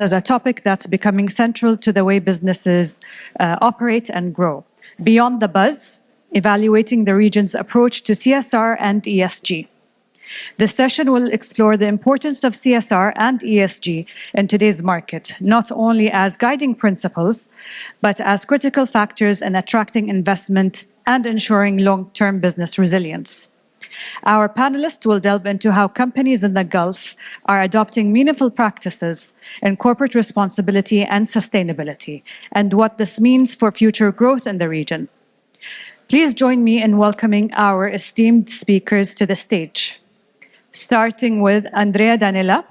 as a topic that's becoming central to the way businesses operate and grow. Beyond the buzz, evaluating the region's approach to CSR and ESG. This session will explore the importance of CSR and ESG in today's market, not only as guiding principles, but as critical factors in attracting investment and ensuring long-term business resilience. Our panelists will delve into how companies in the Gulf are adopting meaningful practices in corporate responsibility and sustainability, and what this means for future growth in the region. Please join me in welcoming our esteemed speakers to the stage, starting with Andreea Danila,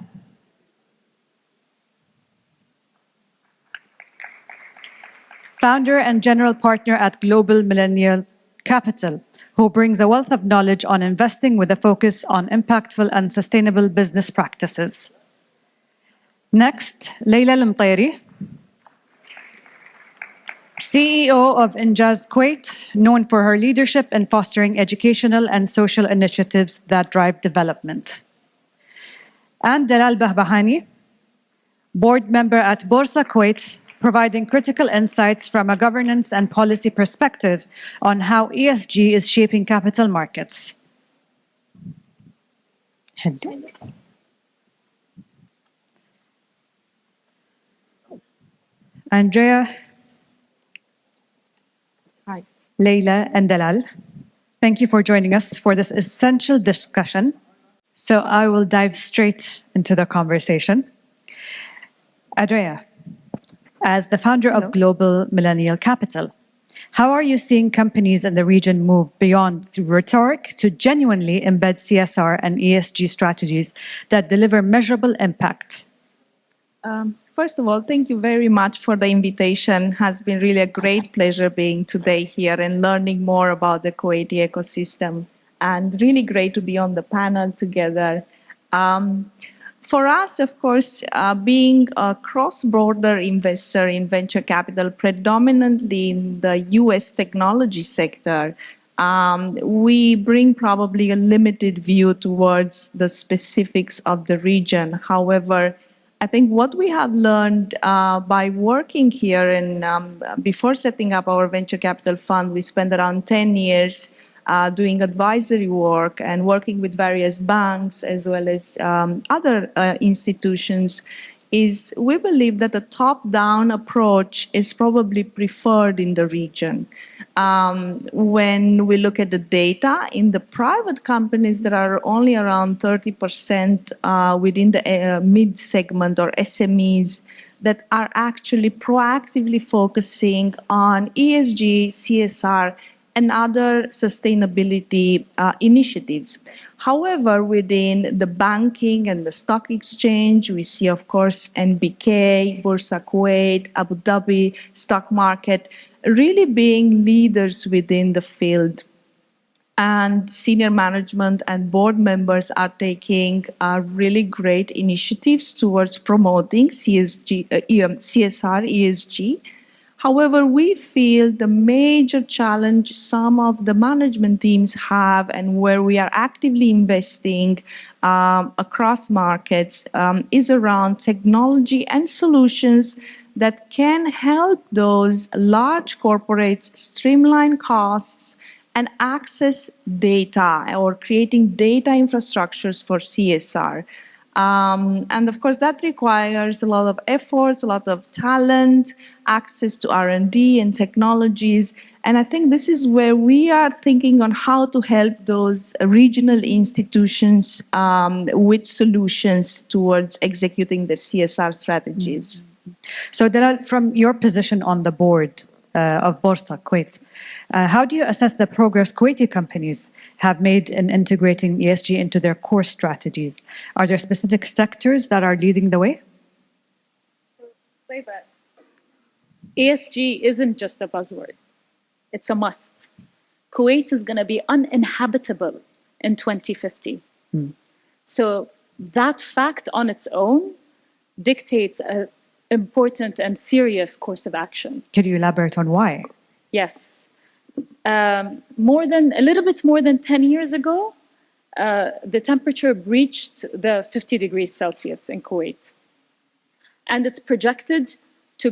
founder and general partner at Global Millennial Capital, who brings a wealth of knowledge on investing with a focus on impactful and sustainable business practices. Next, Laila Al-Mutairi, CEO of Injaz Kuwait, known for her leadership in fostering educational and social initiatives that drive development. And Dalal Behbehani, board member at Boursa Kuwait, providing critical insights from a governance and policy perspective on how ESG is shaping capital markets. Andreea, hi, Laila, and Dalal, thank you for joining us for this essential discussion. So I will dive straight into the conversation. Andreea, as the founder of Global Millennial Capital, how are you seeing companies in the region move beyond rhetoric to genuinely embed CSR and ESG strategies that deliver measurable impact? First of all, thank you very much for the invitation. It has been really a great pleasure being today here and learning more about the Kuwaiti ecosystem, and really great to be on the panel together. For us, of course, being a cross-border investor in venture capital, predominantly in the US technology sector, we bring probably a limited view towards the specifics of the region. However, I think what we have learned by working here and before setting up our venture capital fund, we spent around 10 years doing advisory work and working with various banks as well as other institutions, is we believe that a top-down approach is probably preferred in the region. When we look at the data, in the private companies, there are only around 30% within the mid-segment or SMEs that are actually proactively focusing on ESG, CSR, and other sustainability initiatives. However, within the banking and the stock exchange, we see, of course, NBK, Boursa Kuwait, Abu Dhabi stock market, really being leaders within the field. And senior management and board members are taking really great initiatives towards promoting CSR, ESG. However, we feel the major challenge some of the management teams have, and where we are actively investing across markets, is around technology and solutions that can help those large corporates streamline costs and access data, or creating data infrastructures for CSR. And of course, that requires a lot of efforts, a lot of talent, access to R&D and technologies. And I think this is where we are thinking on how to help those regional institutions with solutions towards executing their CSR strategies. So Dalal, from your position on the board of Boursa Kuwait, how do you assess the progress Kuwaiti companies have made in integrating ESG into their core strategies? Are there specific sectors that are leading the way? ESG isn't just a buzzword. It's a must. Kuwait is going to be uninhabitable in 2050. So that fact on its own dictates an important and serious course of action. Could you elaborate on why? Yes. A little bit more than 10 years ago, the temperature breached the 50 degrees Celsius in Kuwait. And it's projected to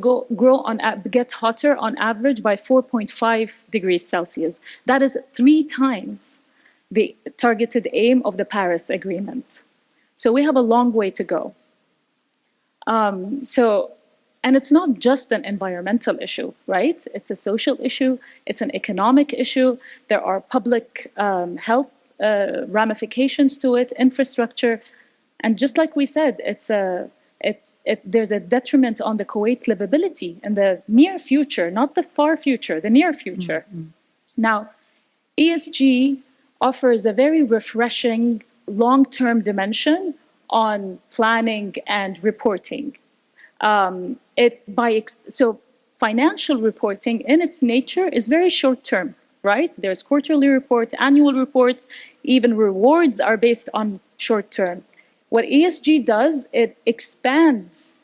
get hotter on average by 4.5 degrees Celsius. That is 3 times the targeted aim of the Paris Agreement. So we have a long way to go. And it's not just an environmental issue, right? It's a social issue, it's an economic issue, there are public health ramifications to it, infrastructure, and just like we said, there's a detriment on the Kuwait livability in the near future, not the far future, the near future. Mm-hmm. Now, ESG offers a very refreshing long-term dimension on planning and reporting. So financial reporting in its nature is very short-term, right? There's quarterly reports, annual reports, even rewards are based on short-term. What ESG does, it expands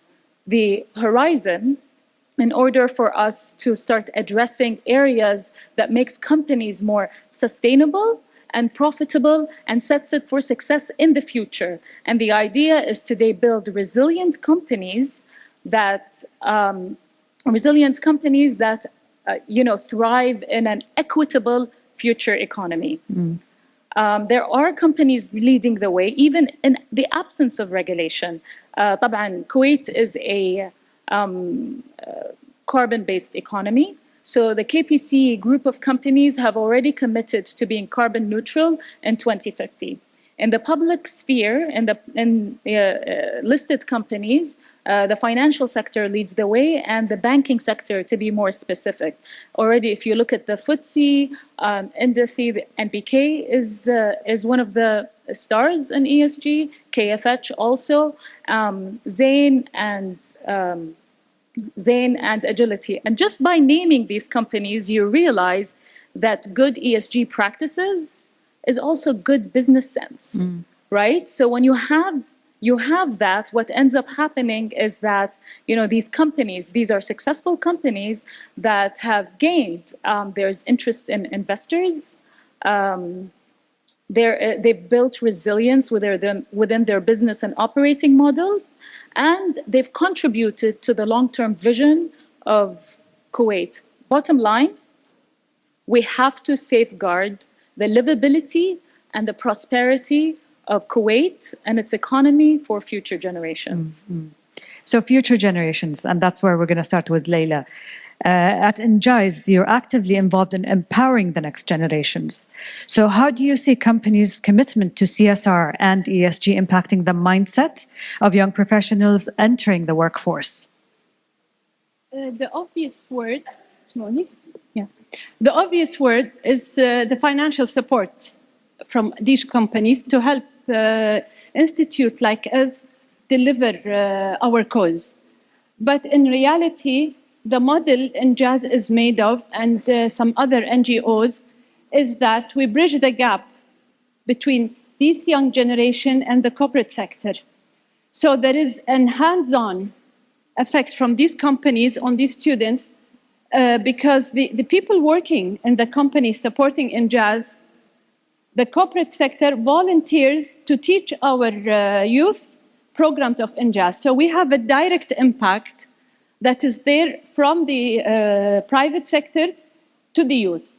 the horizon in order for us to start addressing areas that makes companies more sustainable and profitable and sets it for success in the future. And the idea is to build resilient companies that thrive in an equitable future economy. Mm. There are companies leading the way, even in the absence of regulation. طبعاً, Kuwait is a carbon-based economy. So the KPC group of companies have already committed to being carbon neutral in 2050. In the public sphere, in listed companies, the financial sector leads the way, and the banking sector, to be more specific. Already, if you look at the FTSE indices, the NPK is one of the stars in ESG, KFH also, Zain and Agility. And just by naming these companies, you realize that good ESG practices is also good business sense, right? So when you have that, what ends up happening is that, these companies, these are successful companies that have gained, there's interest in investors, they've built resilience within their business and operating models, and they've contributed to the long-term vision of Kuwait. Bottom line, we have to safeguard the livability and the prosperity of Kuwait and its economy for future generations. Mm-hmm. So future generations, and that's where we're going to start with Laila. At Injaz, you're actively involved in empowering the next generations. So how do you see companies' commitment to CSR and ESG impacting the mindset of young professionals entering the workforce? The obvious word is the financial support from these companies to help institute like us deliver our cause. But in reality, the model Injaz is made of, and some other NGOs, is that we bridge the gap between this young generation and the corporate sector. So there is an hands-on effect from these companies on these students, because the people working in the companies supporting Injaz, the corporate sector volunteers to teach our youth programs of Injaz. So we have a direct impact that is there from the private sector to the youth.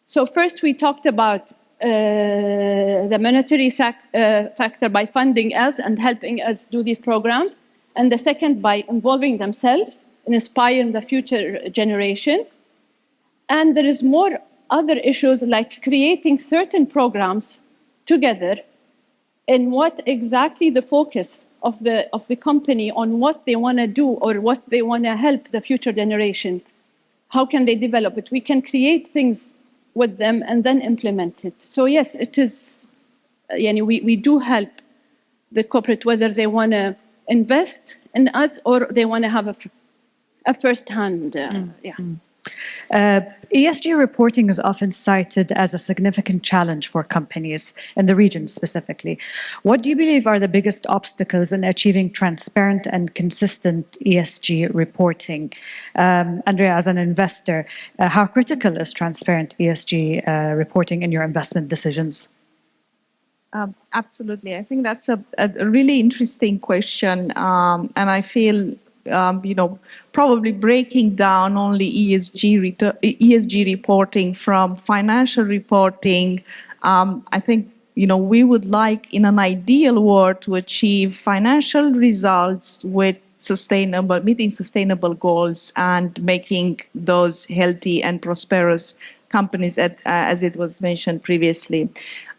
So first we talked about the monetary factor by funding us and helping us do these programs. And the second, by involving themselves and inspiring the future generation. And there is more other issues like creating certain programs together and what exactly the focus of the company on what they want to do or what they want to help the future generation. How can they develop it? We can create things with them and then implement it. So yes, it is, we do help the corporate, whether they want to invest in us or they want to have a first-hand, ESG reporting is often cited as a significant challenge for companies in the region specifically. What do you believe are the biggest obstacles in achieving transparent and consistent ESG reporting? Andreea, as an investor, how critical is transparent ESG reporting in your investment decisions? Absolutely. I think that's a really interesting question. And I feel probably breaking down only ESG reporting from financial reporting. I think, we would like, in an ideal world, to achieve financial results with meeting sustainable goals and making those healthy and prosperous companies, as it was mentioned previously.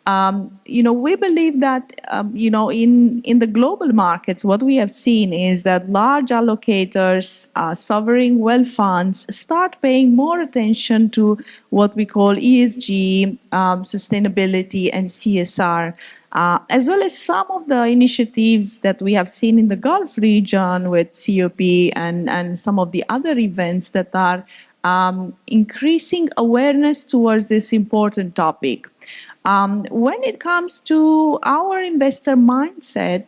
We believe that, in the global markets, what we have seen is that large allocators, sovereign wealth funds, start paying more attention to what we call ESG, sustainability, and CSR, as well as some of the initiatives that we have seen in the Gulf region with COP and some of the other events that are increasing awareness towards this important topic. When it comes to our investor mindset,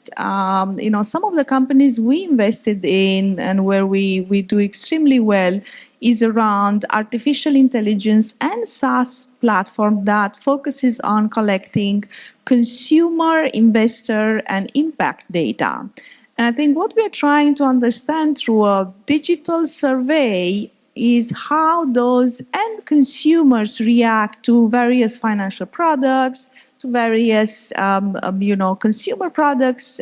some of the companies we invested in and where we do extremely well is around artificial intelligence and SaaS platform that focuses on collecting consumer, investor, and impact data. And I think what we are trying to understand through a digital survey is how those end consumers react to various financial products, to various consumer products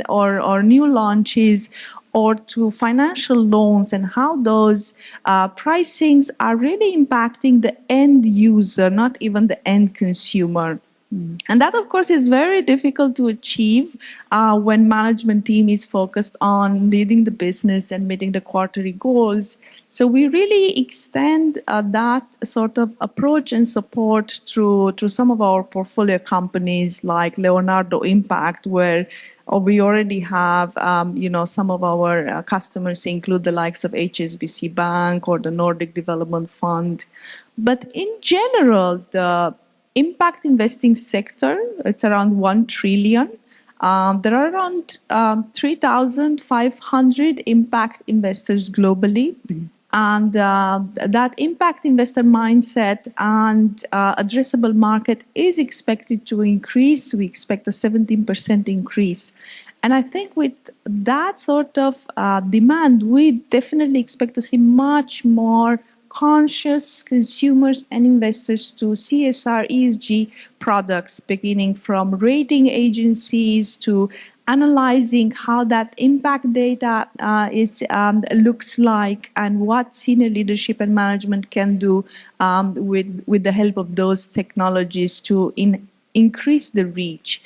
or new launches, or to financial loans, and how those pricings are really impacting the end user, not even the end consumer. And that, of course, is very difficult to achieve when management team is focused on leading the business and meeting the quarterly goals. So we really extend that sort of approach and support through some of our portfolio companies like Leonardo Impact, where we already have, some of our customers include the likes of HSBC Bank or the Nordic Development Fund. But in general, the impact investing sector, it's around 1 trillion. There are around 3,500 impact investors globally. Mm-hmm. And that impact investor mindset and addressable market is expected to increase. We expect a 17% increase. And I think with that sort of demand, we definitely expect to see much more conscious consumers and investors to CSR, ESG products, beginning from rating agencies to analyzing how that impact data looks like and what senior leadership and management can do with the help of those technologies to increase the reach.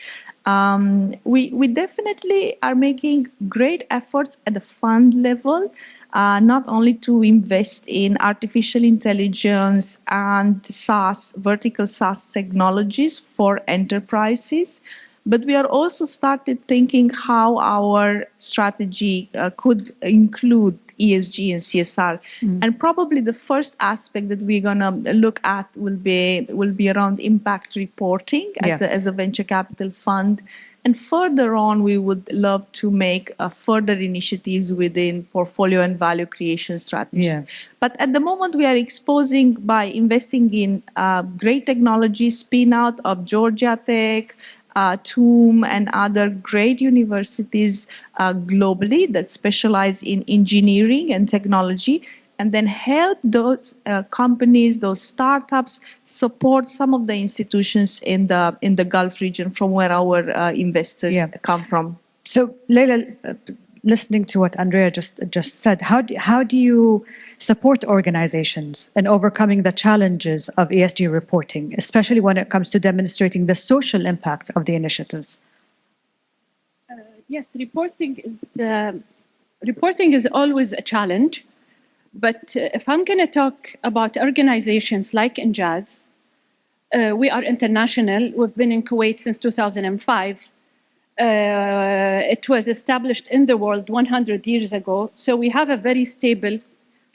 We definitely are making great efforts at the fund level, not only to invest in artificial intelligence and SaaS, vertical SaaS technologies for enterprises, but we are also started thinking how our strategy could include ESG and CSR. Mm. And probably the first aspect that we're going to look at will be around impact reporting as a venture capital fund. And further on, we would love to make further initiatives within portfolio and value creation strategies. Yeah. But at the moment, we are exposing by investing in great technology spin-out of Georgia Tech, TUM, and other great universities globally that specialize in engineering and technology, and then help those companies, those startups, support some of the institutions in the Gulf region from where our investors come from. So, Laila, listening to what Andreea just said, how do you support organizations in overcoming the challenges of ESG reporting, especially when it comes to demonstrating the social impact of the initiatives? Yes, reporting is always a challenge. But if I'm going to talk about organizations like Injaz, we are international. We've been in Kuwait since 2005. It was established in the world 100 years ago. So we have a very stable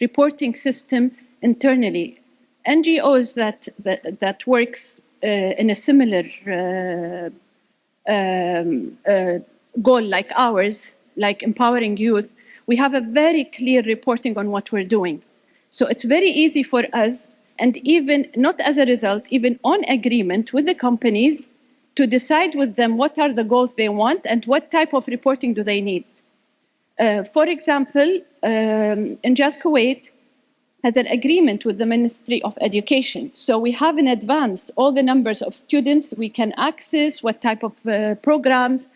reporting system internally. NGOs that works in a similar goal like ours, like empowering youth, we have a very clear reporting on what we're doing. So it's very easy for us, and even not as a result, even on agreement with the companies, to decide with them what are the goals they want and what type of reporting do they need. For example, Injaz Kuwait has an agreement with the Ministry of Education. So we have in advance all the numbers of students we can access, what type of programs.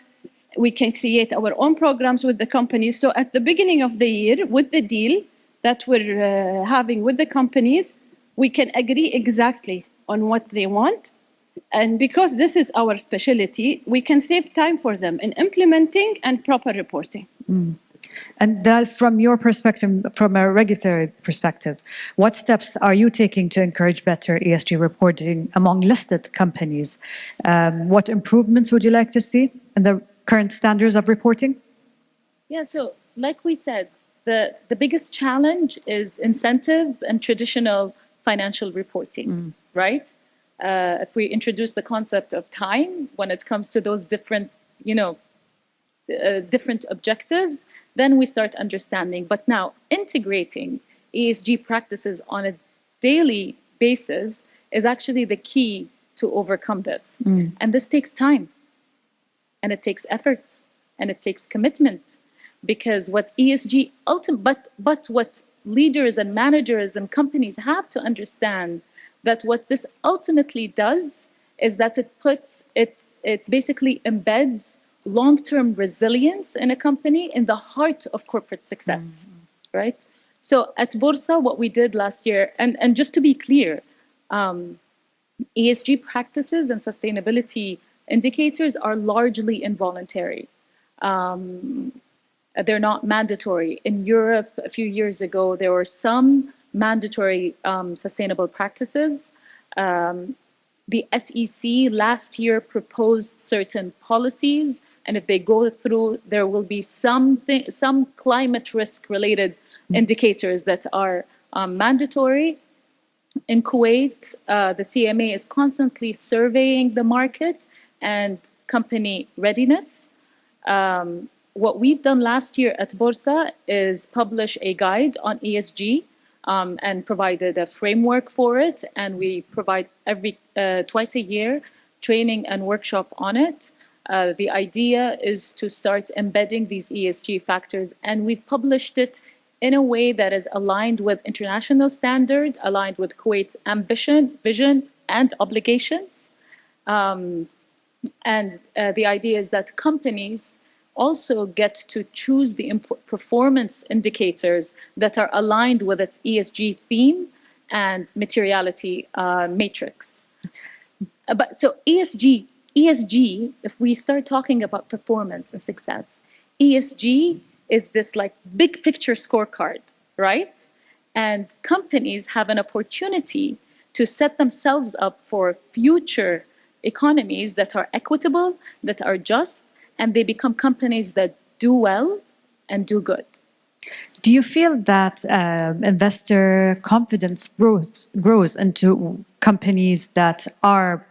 We can create our own programs with the companies. So at the beginning of the year, with the deal that we're having with the companies, we can agree exactly on what they want. And because this is our specialty, we can save time for them in implementing and proper reporting. And Dalal, from your perspective, from a regulatory perspective, what steps are you taking to encourage better ESG reporting among listed companies? What improvements would you like to see in the current standards of reporting? Yeah, so like we said, the biggest challenge is incentives and traditional financial reporting, right? If we introduce the concept of time when it comes to those different, different objectives, then we start understanding. But now integrating ESG practices on a daily basis is actually the key to overcome this. And this takes time, and it takes effort, and it takes commitment, because what ESG but what leaders and managers and companies have to understand, that what this ultimately does is that it basically embeds long-term resilience in a company in the heart of corporate success, right? So at Boursa, what we did last year, and just to be clear, ESG practices and sustainability indicators are largely involuntary. They're not mandatory. In Europe, a few years ago, there were some mandatory sustainable practices. The SEC last year proposed certain policies, and if they go through, there will be some climate risk-related indicators that are mandatory. In Kuwait, the CMA is constantly surveying the market and company readiness. What we've done last year at Boursa is publish a guide on ESG and provided a framework for it. And we provide twice a year training and workshop on it. The idea is to start embedding these ESG factors, and we've published it in a way that is aligned with international standard, aligned with Kuwait's ambition, vision, and obligations. And the idea is that companies also get to choose the performance indicators that are aligned with its ESG theme and materiality matrix. But so ESG, if we start talking about performance and success, ESG is this like big picture scorecard, right? And companies have an opportunity to set themselves up for future economies that are equitable, that are just, and they become companies that do well and do good. Do you feel that investor confidence grows into companies that are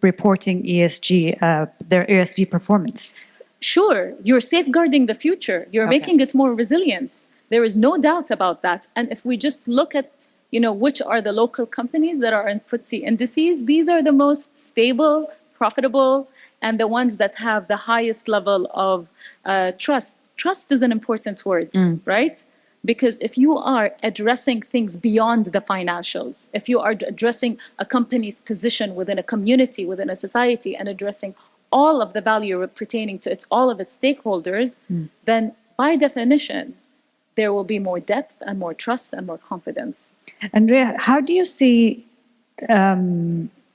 reporting ESG, their ESG performance? Sure, you're safeguarding the future. You're making it more resilient. There is no doubt about that. And if we just look at, which are the local companies that are in FTSE indices, these are the most stable, profitable, and the ones that have the highest level of trust. Trust is an important word, right? Because if you are addressing things beyond the financials, if you are addressing a company's position within a community, within a society, and addressing all of the value pertaining to all of its stakeholders, then by definition, there will be more depth and more trust and more confidence. Andreea, how do you see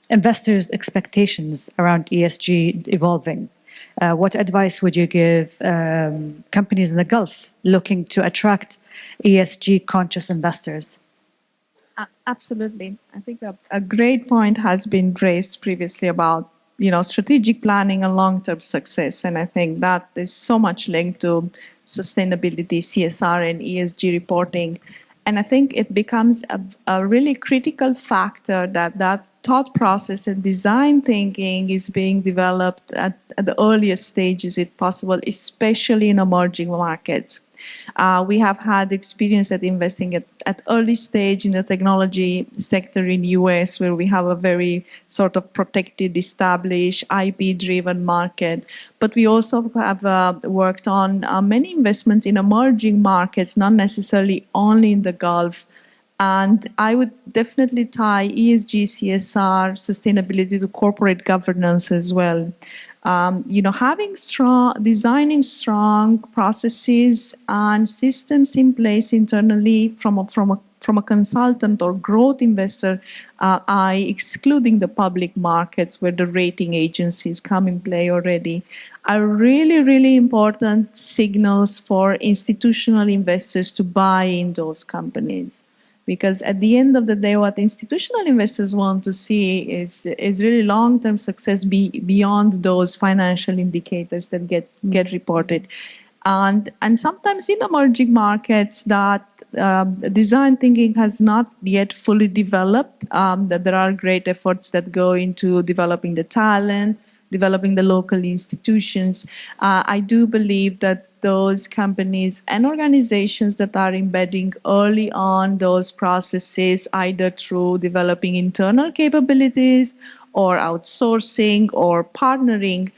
investors' expectations around ESG evolving? What advice would you give companies in the Gulf looking to attract ESG-conscious investors? Absolutely. I think a great point has been raised previously about strategic planning and long-term success, and I think that is so much linked to sustainability, CSR, and ESG reporting. And I think it becomes a really critical factor that thought process and design thinking is being developed at the earliest stages, if possible, especially in emerging markets. We have had experience at investing at early stage in the technology sector in US, where we have a very sort of protected, established, IP-driven market. But we also have worked on many investments in emerging markets, not necessarily only in the Gulf. And I would definitely tie ESG, CSR, sustainability to corporate governance as well. Designing strong processes and systems in place internally from a consultant or growth investor eye, excluding the public markets where the rating agencies come in play already, are really, really important signals for institutional investors to buy in those companies. Because at the end of the day, what institutional investors want to see is really long-term success beyond those financial indicators that get reported. And sometimes in emerging markets that design thinking has not yet fully developed, that there are great efforts that go into developing the talent, developing the local institutions. I do believe that those companies and organizations that are embedding early on those processes, either through developing internal capabilities or outsourcing or partnering,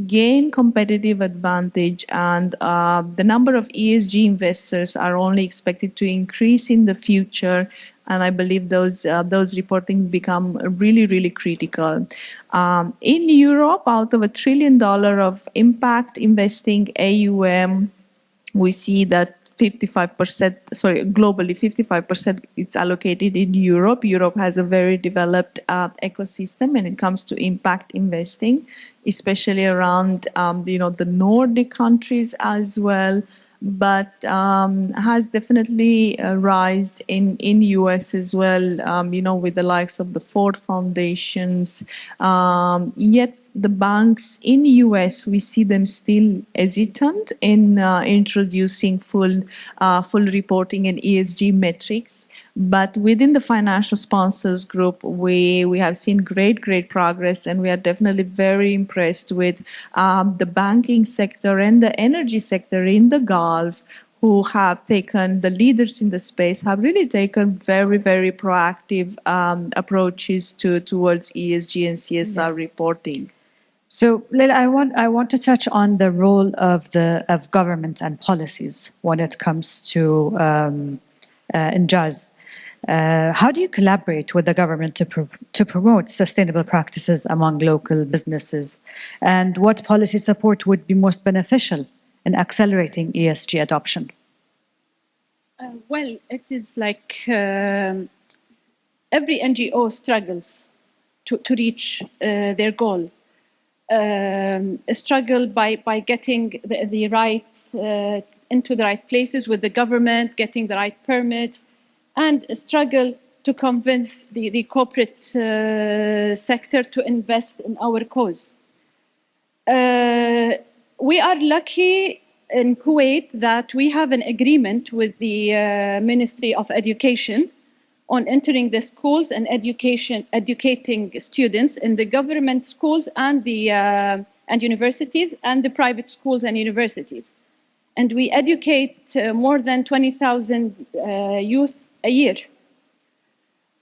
gain competitive advantage, and the number of ESG investors are only expected to increase in the future. And I believe those reporting become really, really critical. In Europe, out of $1 trillion of impact investing AUM, we see that globally 55% it's allocated in Europe. Europe has a very developed ecosystem when it comes to impact investing, especially around the Nordic countries as well, but has definitely rised in US as well, with the likes of the Ford Foundations. Yet the banks in US, we see them still hesitant in introducing full reporting and ESG metrics. But within the financial sponsors group, we have seen great progress, and we are definitely very impressed with the banking sector and the energy sector in the Gulf, who have taken, the leaders in the space have really taken very, very proactive approaches towards ESG and CSR reporting. So, Laila, I want to touch on the role of government and policies when it comes to Injaz. How do you collaborate with the government to promote sustainable practices among local businesses? And what policy support would be most beneficial in accelerating ESG adoption? Well, it is like every NGO struggles to reach their goal. Struggle by getting the right into the right places with the government, getting the right permits, and struggle to convince the corporate sector to invest in our cause. We are lucky in Kuwait that we have an agreement with the Ministry of Education on entering the schools and educating students in the government schools and the and universities and the private schools and universities. And we educate more than 20,000 youth a year.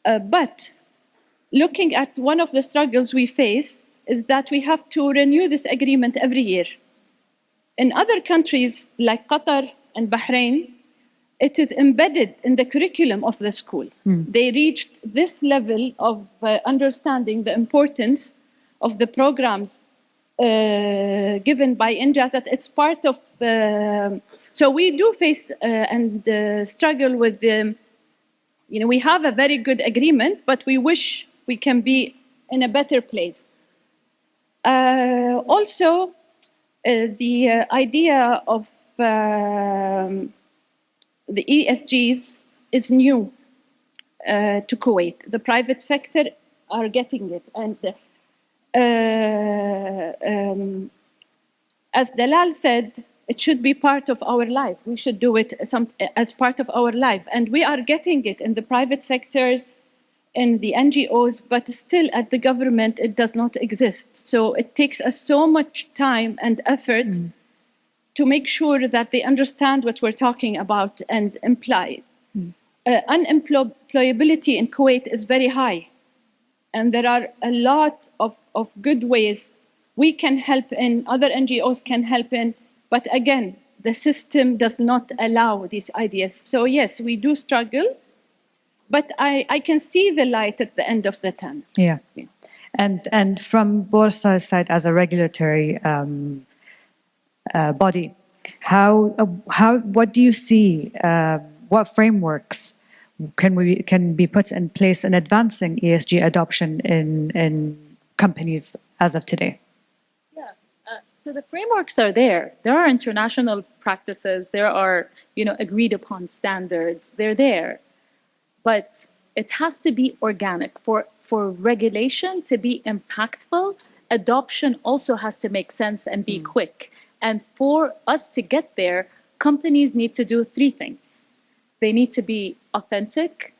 But looking at one of the struggles we face is that we have to renew this agreement every year. In other countries like Qatar and Bahrain, it is embedded in the curriculum of the school. They reached this level of understanding the importance of the programs given by Injaz that it's part of. So we do face and struggle with the. We have a very good agreement, but we wish we can be in a better place. Also, the idea of the ESGs is new to Kuwait. The private sector are getting it. And as Dalal said, it should be part of our life. We should do it as part of our life. And we are getting it in the private sectors, in the NGOs, but still at the government, it does not exist. So it takes us so much time and effort to make sure that they understand what we're talking about and imply. Unemployability in Kuwait is very high, and there are a lot of good ways we can help in, other NGOs can help in, but again, the system does not allow these ideas. So yes, we do struggle, but I can see the light at the end of the tunnel. Yeah. And from Boursa's side as a regulatory body, what do you see? What frameworks can be put in place in advancing ESG adoption in companies as of today? Yeah. So the frameworks are there. There are international practices. There are, agreed upon standards. They're there, but it has to be organic. For regulation to be impactful, adoption also has to make sense and be quick. And for us to get there, companies need to do three things. They need to be authentic.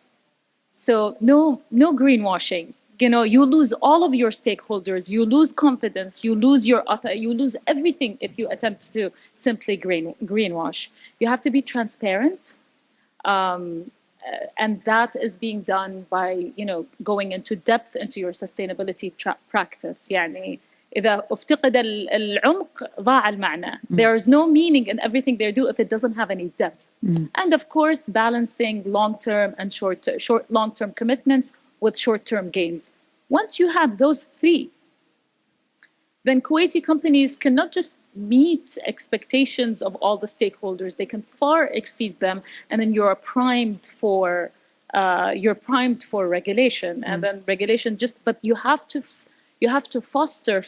So no greenwashing. You lose all of your stakeholders, you lose confidence, you lose you lose everything if you attempt to simply greenwash. You have to be transparent. And that is being done by, going into depth into your sustainability practice. يعني إذا افتقد العمق ضاع المعنى. There is no meaning in everything they do if it doesn't have any depth. And of course, balancing long-term and long-term commitments with short-term gains. Once you have those three, then Kuwaiti companies cannot just meet expectations of all the stakeholders. They can far exceed them, and then you're primed for regulation, and then regulation but you have to foster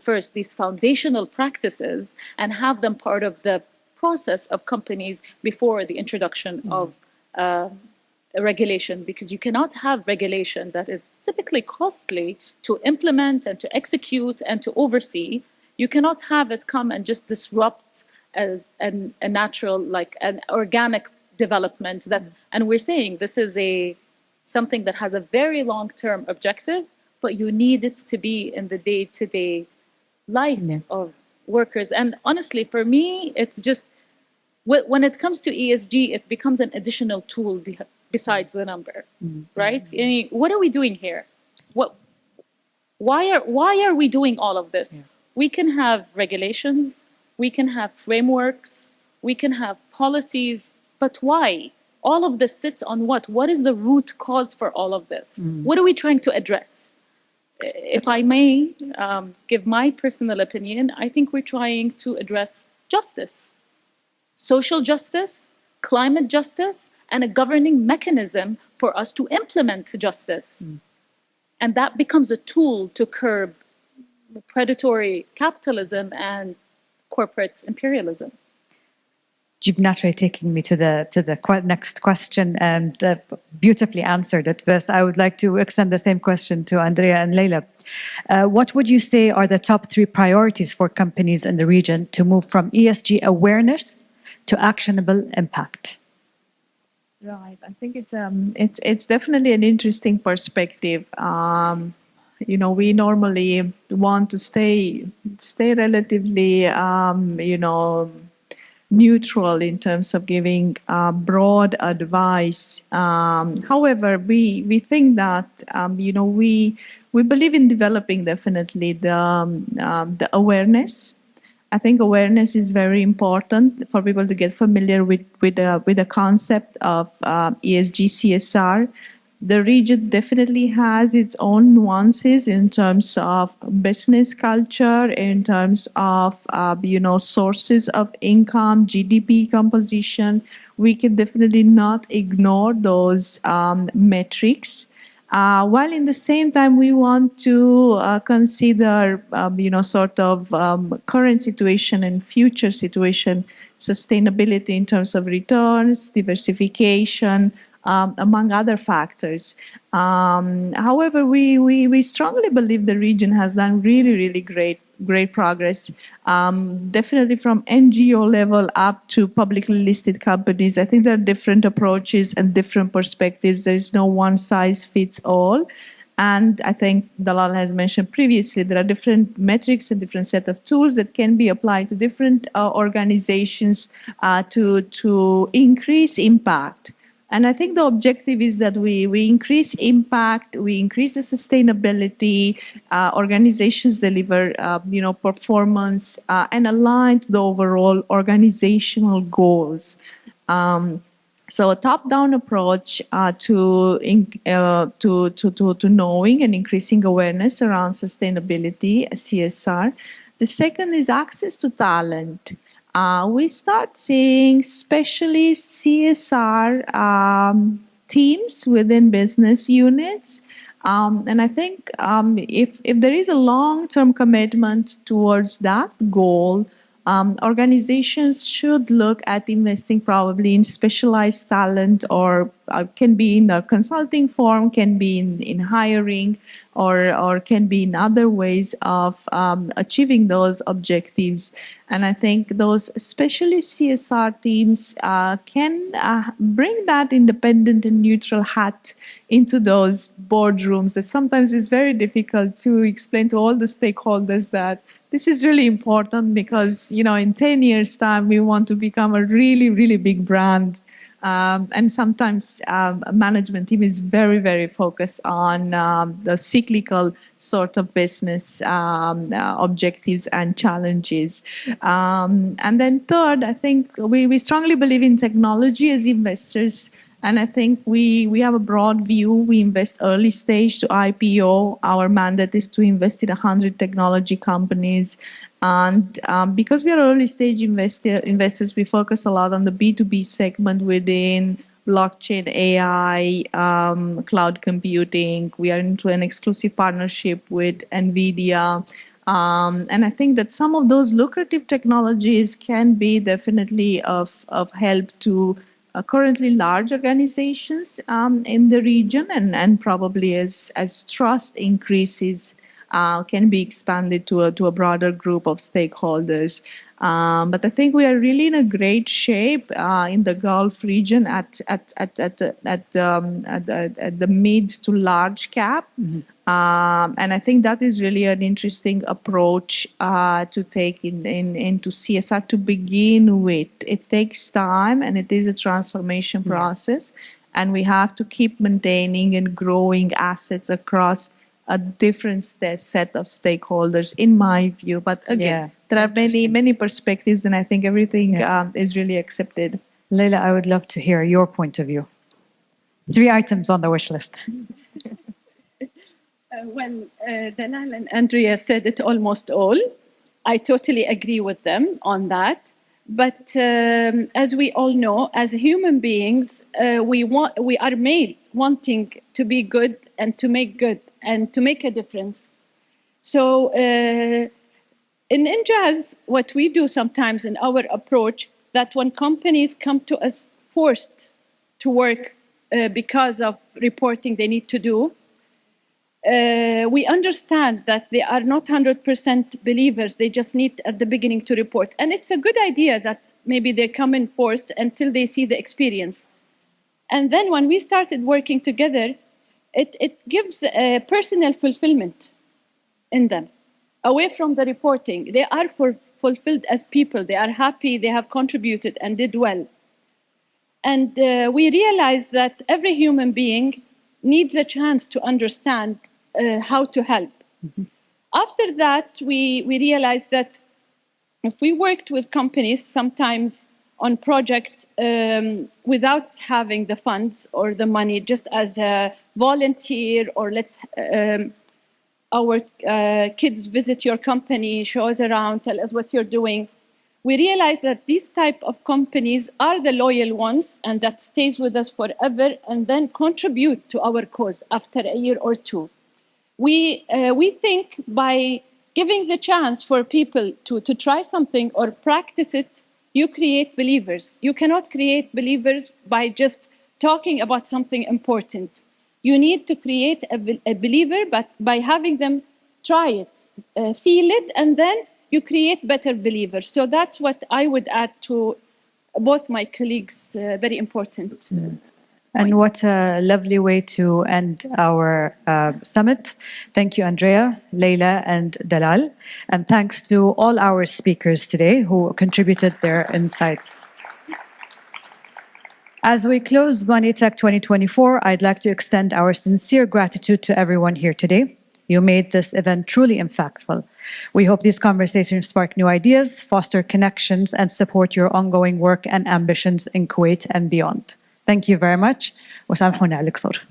first these foundational practices and have them part of the process of companies before the introduction of regulation, because you cannot have regulation that is typically costly to implement and to execute and to oversee. You cannot have it come and just disrupt a natural, like an organic development. And we're saying this is something that has a very long-term objective, but you need it to be in the day-to-day life of workers. And honestly, for me, it's just, when it comes to ESG, it becomes an additional tool besides the number, right? What are we doing here? Why are we doing all of this? We can have regulations, we can have frameworks, we can have policies, but why? All of this sits on what? What is the root cause for all of this? What are we trying to address? If I may give my personal opinion, I think we're trying to address justice, social justice, climate justice, and a governing mechanism for us to implement justice. And that becomes a tool to curb predatory capitalism and corporate imperialism. You've naturally taken me to the next question and beautifully answered it. But I would like to extend the same question to Andreea and Laila. What would you say are the top 3 priorities for companies in the region to move from ESG awareness to actionable impact? Right. I think it's definitely an interesting perspective. We normally want to stay relatively, neutral in terms of giving broad advice. However, we think that we believe in developing definitely the awareness. I think awareness is very important for people to get familiar with the concept of ESG, CSR. The region definitely has its own nuances in terms of business culture, in terms of sources of income, GDP composition. We can definitely not ignore those metrics. While in the same time, we want to consider, current situation and future situation, sustainability in terms of returns, diversification, among other factors. However, we strongly believe the region has done really great progress. Definitely from NGO level up to publicly listed companies. I think there are different approaches and different perspectives. There is no one size fits all. And I think Dalal has mentioned previously, there are different metrics and different set of tools that can be applied to different organizations to increase impact. And I think the objective is that we increase impact, we increase the sustainability, organizations deliver performance and align to the overall organizational goals. So a top-down approach to knowing and increasing awareness around sustainability, CSR. The second is access to talent. We start seeing specialist CSR teams within business units. And I think if there is a long-term commitment towards that goal, organizations should look at investing probably in specialized talent, or can be in a consulting form, can be in hiring, or can be in other ways of achieving those objectives. And I think those specialist CSR teams can bring that independent and neutral hat into those boardrooms that sometimes is very difficult to explain to all the stakeholders that this is really important because, in 10 years' time, we want to become a really, really big brand. And sometimes a management team is very, very focused on the cyclical sort of business objectives and challenges. And then third, I think we strongly believe in technology as investors. And I think we have a broad view. We invest early stage to IPO. Our mandate is to invest in 100 technology companies. And because we are early stage investors, we focus a lot on the B2B segment within blockchain, AI, cloud computing. We are into an exclusive partnership with NVIDIA. And I think that some of those lucrative technologies can be definitely of help to currently large organizations in the region, and probably as trust increases, can be expanded to a broader group of stakeholders. But I think we are really in a great shape in the Gulf region at the mid to large cap. Mm-hmm. And I think that is really an interesting approach to take into CSR to begin with. It takes time and it is a transformation process. And we have to keep maintaining and growing assets across a different set of stakeholders, in my view. But again, there are many perspectives, and I think everything is really accepted. Laila, I would love to hear your point of view. 3 items on the wish list. Dalal and Andreea said it almost all. I totally agree with them on that. But as we all know, as human beings, we are made wanting to be good and to make good and to make a difference. So in Injaz, what we do sometimes in our approach, that when companies come to us forced to work because of reporting they need to do, we understand that they are not 100% believers. They just need at the beginning to report. And it's a good idea that maybe they come in forced until they see the experience. And then when we started working together, it gives a personal fulfillment in them, away from the reporting. They are fulfilled as people. They are happy, they have contributed and did well. And we realize that every human being needs a chance to understand how to help. Mm-hmm. After that, we realized that if we worked with companies sometimes on project without having the funds or the money, just as a volunteer, or our kids visit your company, show us around, tell us what you're doing. We realize that these type of companies are the loyal ones and that stays with us forever and then contribute to our cause after a year or two. We think by giving the chance for people to try something or practice it, you create believers. You cannot create believers by just talking about something important. You need to create a believer, but by having them try it, feel it, and then you create better believers. So that's what I would add to both my colleagues, very important. And what a lovely way to end our summit. Thank you, Andreea, Laila, and Dalal. And thanks to all our speakers today who contributed their insights. As we close MoneyTech 2024, I'd like to extend our sincere gratitude to everyone here today. You made this event truly impactful. We hope these conversations spark new ideas, foster connections, and support your ongoing work and ambitions in Kuwait and beyond. Thank you very much. وسامحونا على القصور.